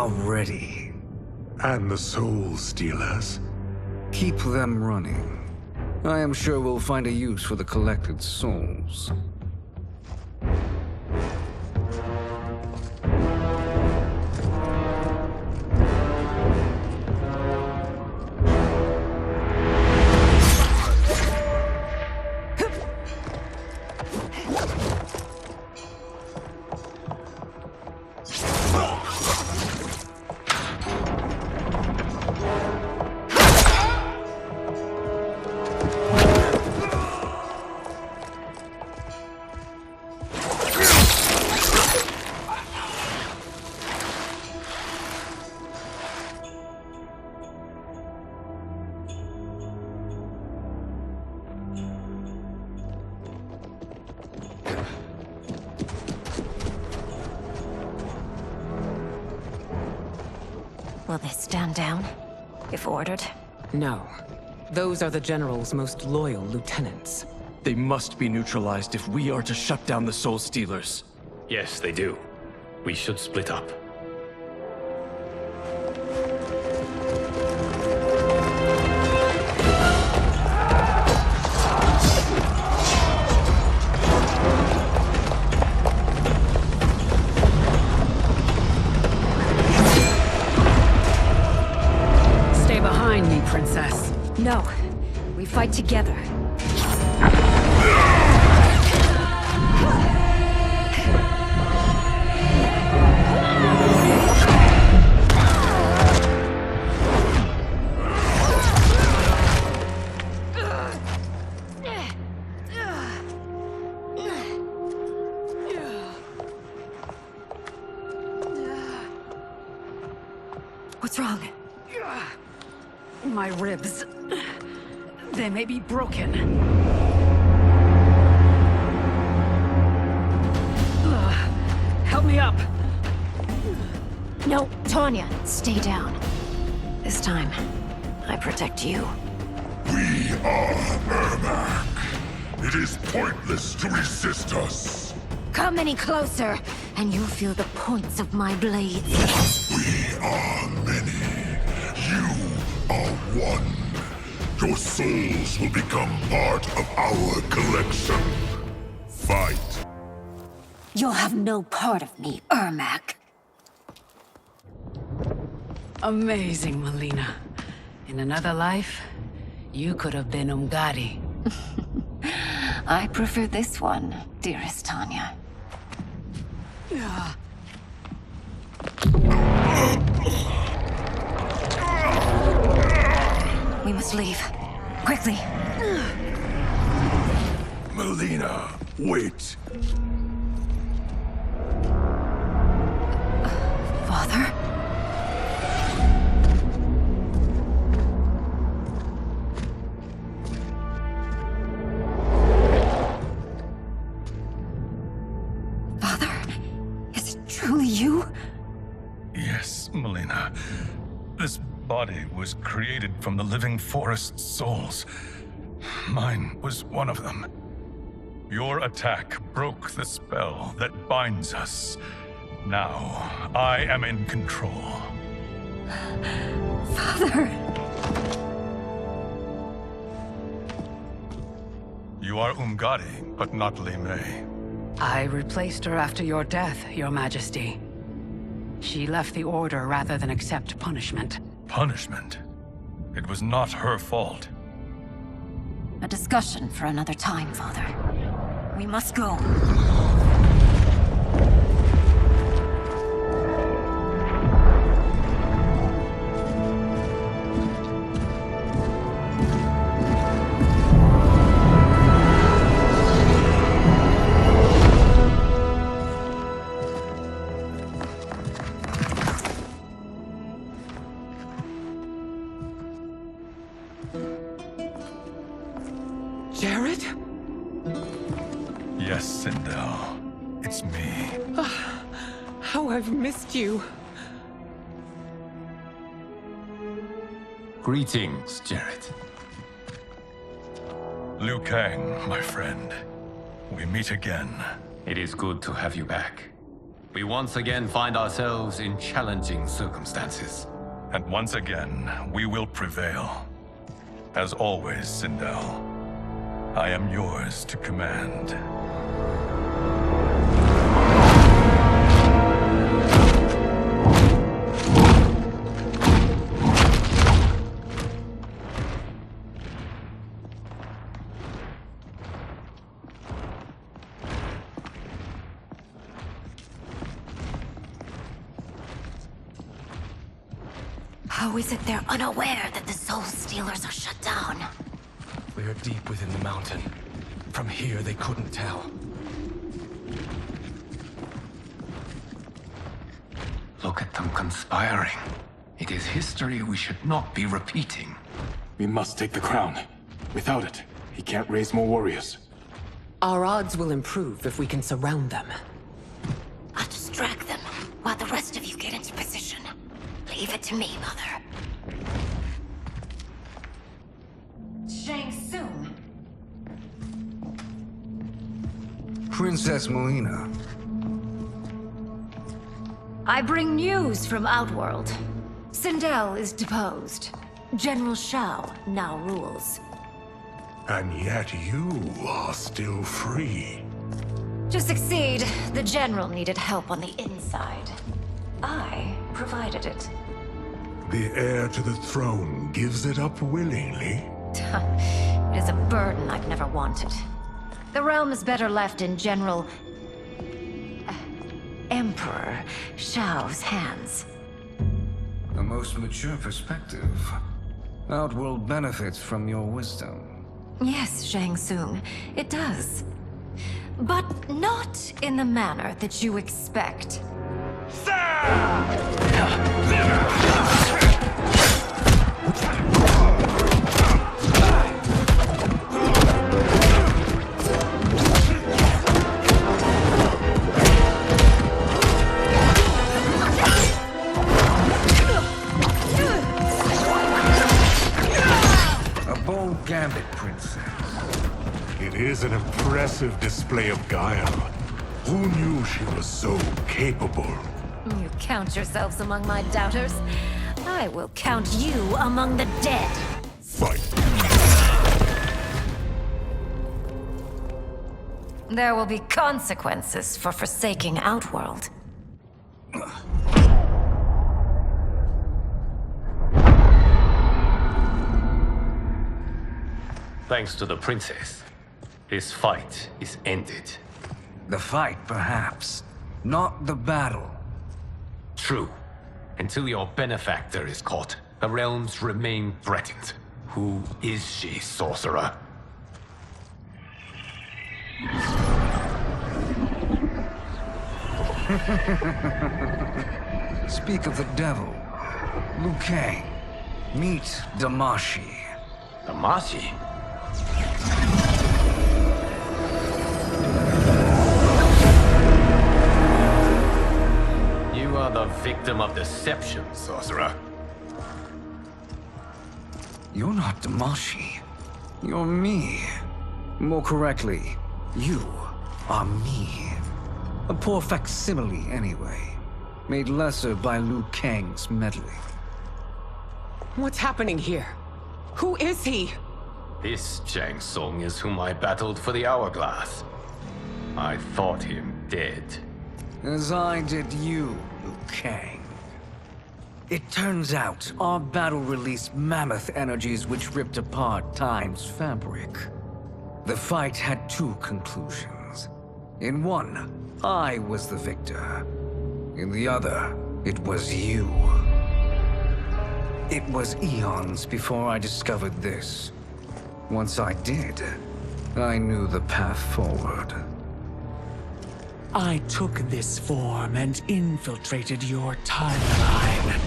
Already. And the Soul Stealers. Keep them running. I am sure we'll find a use for the collected souls. Will they stand down, if ordered? No. Those are the General's most loyal lieutenants. They must be neutralized if we are to shut down the Soul Stealers. Yes, they do. We should split up. Princess. No. We fight together. What's wrong? My ribs. They may be broken. Help me up. No, Tanya, stay down. This time, I protect you. We are Ermac. It is pointless to resist us. Come any closer, and you'll feel the points of my blades. We are many. You are one. Your souls will become part of our collection. Fight. You'll have no part of me, Ermac. Amazing, Milena. In another life, you could have been Umgadi. I prefer this one, dearest Tanya. We must leave. Quickly. Milena, wait. Father? Father? Is it truly you? Yes, Milena. This body was created from the living forest's souls. Mine was one of them. Your attack broke the spell that binds us. Now, I am in control. Father! You are Umgadi, but not Li Mei. I replaced her after your death, Your Majesty. She left the Order rather than accept punishment. Punishment? It was not her fault. A discussion for another time, Father. We must go. Jared? Yes, Sindel. It's me. How I've missed you. Greetings, Jared. Liu Kang, my friend. We meet again. It is good to have you back. We once again find ourselves in challenging circumstances. And once again, we will prevail. As always, Sindel, I am yours to command. How is it they're unaware that the Soul Stealers are shut down? We are deep within the mountain. From here, they couldn't tell. Look at them conspiring. It is history we should not be repeating. We must take the crown. Without it, he can't raise more warriors. Our odds will improve if we can surround them. I'll distract them while the rest of you get into position. Leave it to me, Mother. Shang Tsung. Princess Milena. I bring news from Outworld. Sindel is deposed. General Shao now rules. And yet you are still free. To succeed, the General needed help on the inside. I provided it. The heir to the throne gives it up willingly. It is a burden I've never wanted. The realm is better left in General... Emperor Shao's hands. A most mature perspective. Outworld benefits from your wisdom. Yes, Shang Tsung, it does. But not in the manner that you expect. A bold gambit, Princess. It is an impressive display of guile. Who knew she was so capable? You count yourselves among my doubters. I will count you among the dead. Fight. There will be consequences for forsaking Outworld. Thanks to the princess, this fight is ended. The fight, perhaps. Not the battle. True. Until your benefactor is caught, the realms remain threatened. Who is she, sorcerer? Speak of the devil. Liu Kang. Meet Damashi. Damashi? You are the victim of deception, sorcerer. You're not Damashi. You're me. More correctly, you are me. A poor facsimile, anyway. Made lesser by Liu Kang's meddling. What's happening here? Who is he? This Shang Tsung is whom I battled for the Hourglass. I thought him dead. As I did you, Liu Kang. It turns out our battle released mammoth energies which ripped apart time's fabric. The fight had two conclusions. In one, I was the victor. In the other, it was you. It was eons before I discovered this. Once I did, I knew the path forward. I took this form and infiltrated your timeline.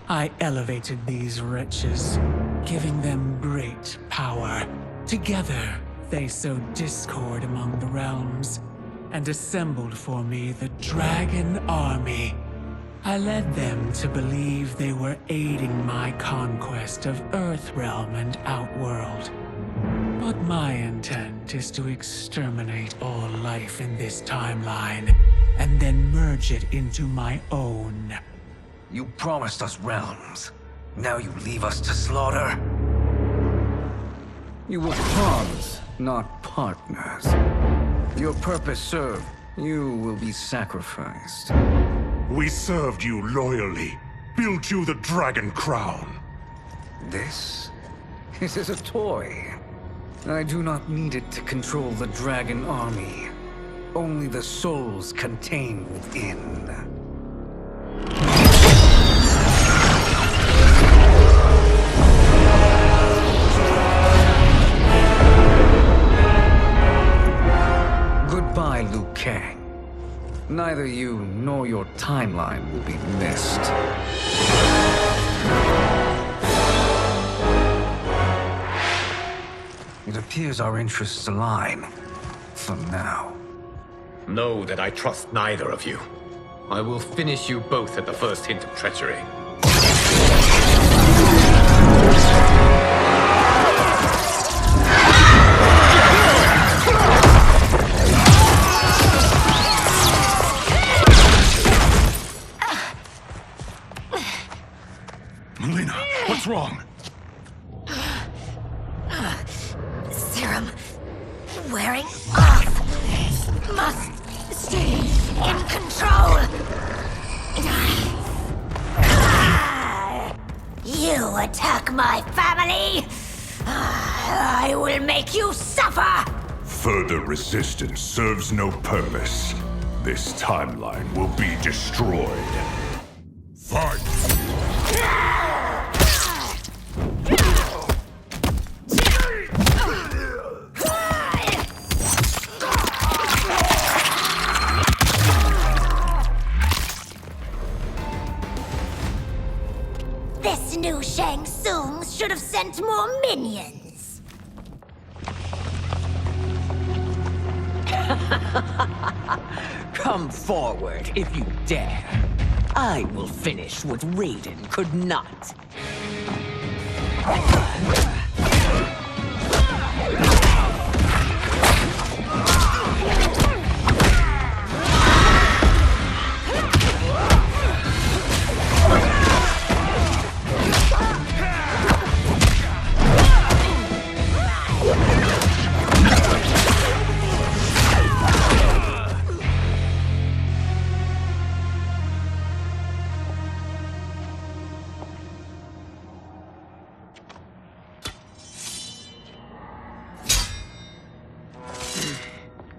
I elevated these wretches, giving them great power. Together, they sowed discord among the realms, and assembled for me the Dragon Army. I led them to believe they were aiding my conquest of Earthrealm and Outworld. But my intent is to exterminate all life in this timeline, and then merge it into my own. You promised us realms. Now you leave us to slaughter? You were pawns, not partners. Your purpose served. You will be sacrificed. We served you loyally, built you the Dragon Crown. This is a toy. I do not need it to control the dragon army. Only the souls contained within. Goodbye, Liu Kang. Neither you nor your timeline will be missed. It appears our interests align. For now. Know that I trust neither of you. I will finish you both at the first hint of treachery. Milena, what's wrong? Serum wearing off. Must stay in control. You attack my family. I will make you suffer. Further resistance serves no purpose. This timeline will be destroyed. Fight! This new Shang Tsung should have sent more minions. Come forward if you dare. I will finish what Raiden could not.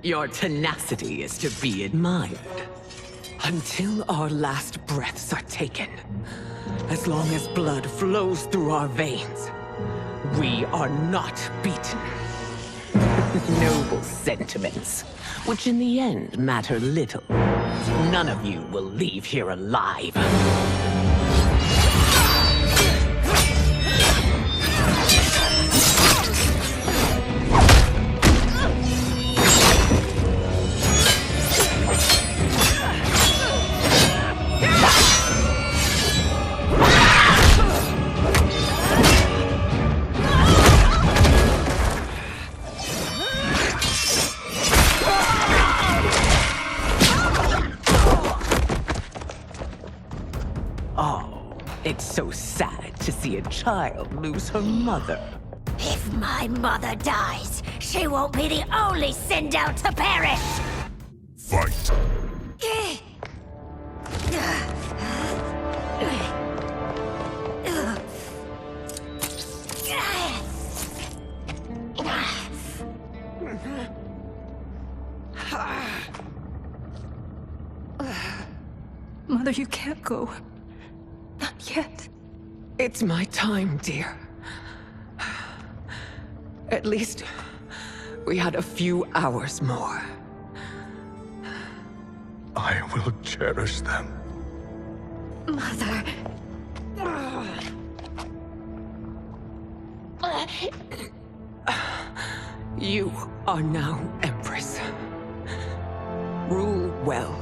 Your tenacity is to be admired. Until our last breaths are taken, as long as blood flows through our veins, we are not beaten. Noble sentiments, which in the end matter little. None of you will leave here alive. It's so sad to see a child lose her mother. If my mother dies, she won't be the only Sindel to perish! Fight! Mother, you can't go. Not yet. It's my time, dear. At least, we had a few hours more. I will cherish them. Mother... You are now Empress. Rule well.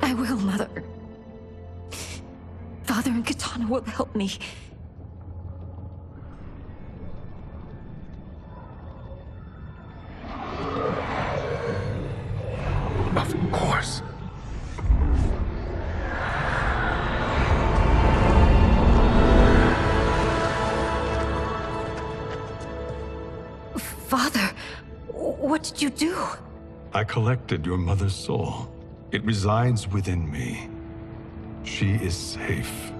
I will, Mother. Father and Katana will help me. Of course. Father, what did you do? I collected your mother's soul. It resides within me. She is safe.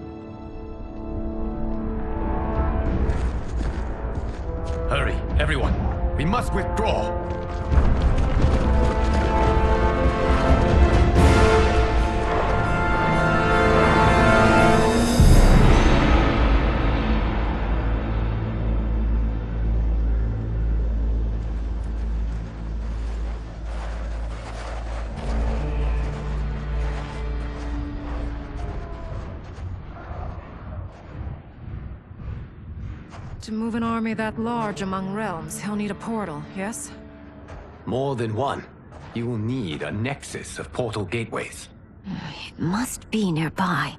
Hurry, everyone. We must withdraw. To move an army that large among realms, he'll need a portal, yes? More than one. You will need a nexus of portal gateways. It must be nearby.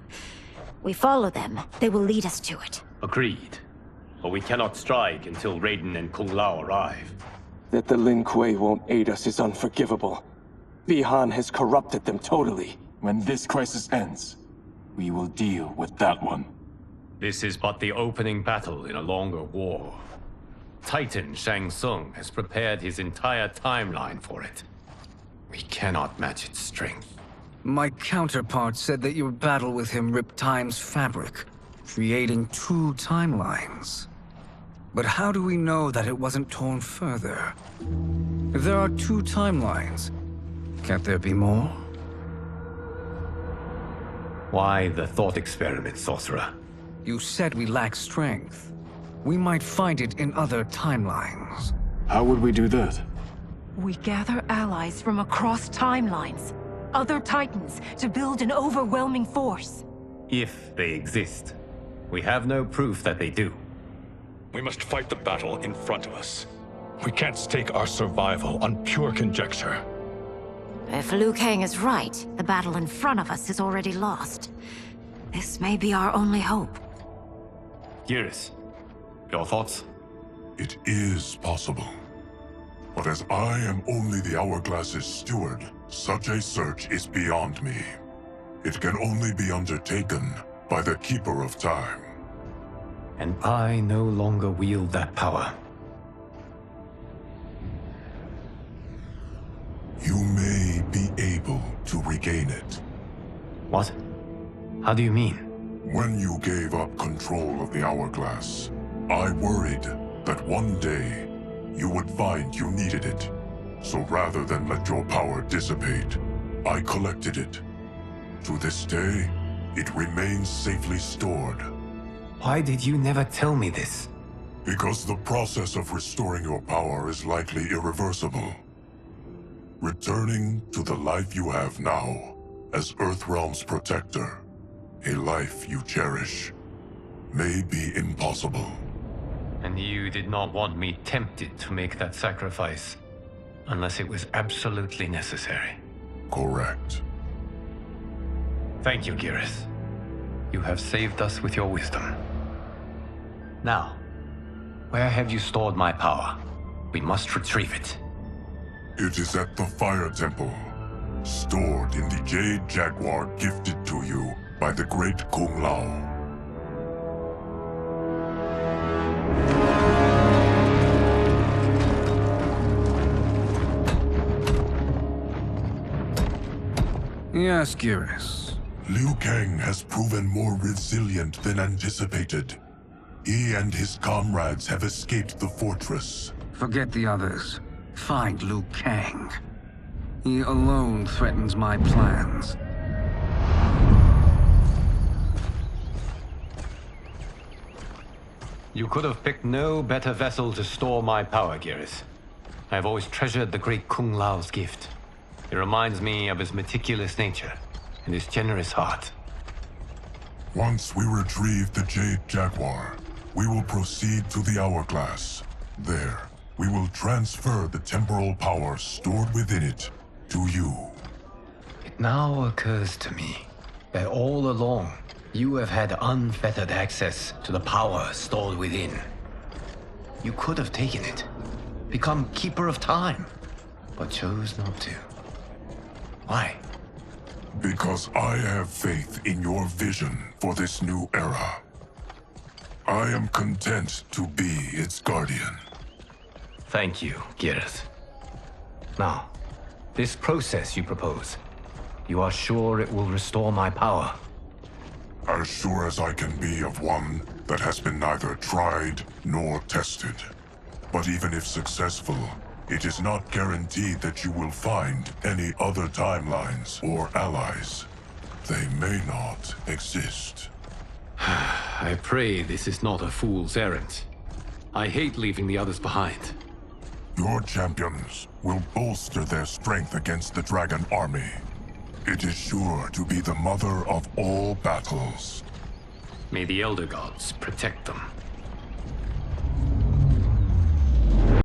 We follow them, they will lead us to it. Agreed. But we cannot strike until Raiden and Kung Lao arrive. That the Lin Kuei won't aid us is unforgivable. Bihan has corrupted them totally. When this crisis ends, we will deal with that one. This is but the opening battle in a longer war. Titan Shang Tsung has prepared his entire timeline for it. We cannot match its strength. My counterpart said that your battle with him ripped time's fabric, creating 2 timelines. But how do we know that it wasn't torn further? If there are 2 timelines, can't there be more? Why the thought experiment, sorcerer? You said we lack strength. We might find it in other timelines. How would we do that? We gather allies from across timelines, other titans, to build an overwhelming force. If they exist. We have no proof that they do. We must fight the battle in front of us. We can't stake our survival on pure conjecture. If Liu Kang is right, the battle in front of us is already lost. This may be our only hope. Geras, your thoughts? It is possible. But as I am only the Hourglass's steward, such a search is beyond me. It can only be undertaken by the Keeper of Time. And I no longer wield that power. You may be able to regain it. What? How do you mean? When you gave up control of the Hourglass, I worried that one day you would find you needed it. So rather than let your power dissipate, I collected it. To this day, it remains safely stored. Why did you never tell me this? Because the process of restoring your power is likely irreversible. Returning to the life you have now, as Earthrealm's protector, a life you cherish, may be impossible. And you did not want me tempted to make that sacrifice, unless it was absolutely necessary. Correct. Thank you, Geras. You have saved us with your wisdom. Now, where have you stored my power? We must retrieve it. It is at the Fire Temple, stored in the Jade Jaguar gifted to you by the great Kung Lao. Yes, Geras. Liu Kang has proven more resilient than anticipated. He and his comrades have escaped the fortress. Forget the others. Find Liu Kang. He alone threatens my plans. You could have picked no better vessel to store my power, Geras. I have always treasured the great Kung Lao's gift. It reminds me of his meticulous nature and his generous heart. Once we retrieve the Jade Jaguar, we will proceed to the Hourglass. There, we will transfer the temporal power stored within it to you. It now occurs to me that all along, you have had unfettered access to the power stored within. You could have taken it, become Keeper of Time, but chose not to. Why? Because I have faith in your vision for this new era. I am content to be its guardian. Thank you, Geras. Now, this process you propose, you are sure it will restore my power? As sure as I can be of one that has been neither tried nor tested. But even if successful, it is not guaranteed that you will find any other timelines or allies. They may not exist. I pray this is not a fool's errand. I hate leaving the others behind. Your champions will bolster their strength against the Dragon Army. It is sure to be the mother of all battles. May the Elder Gods protect them.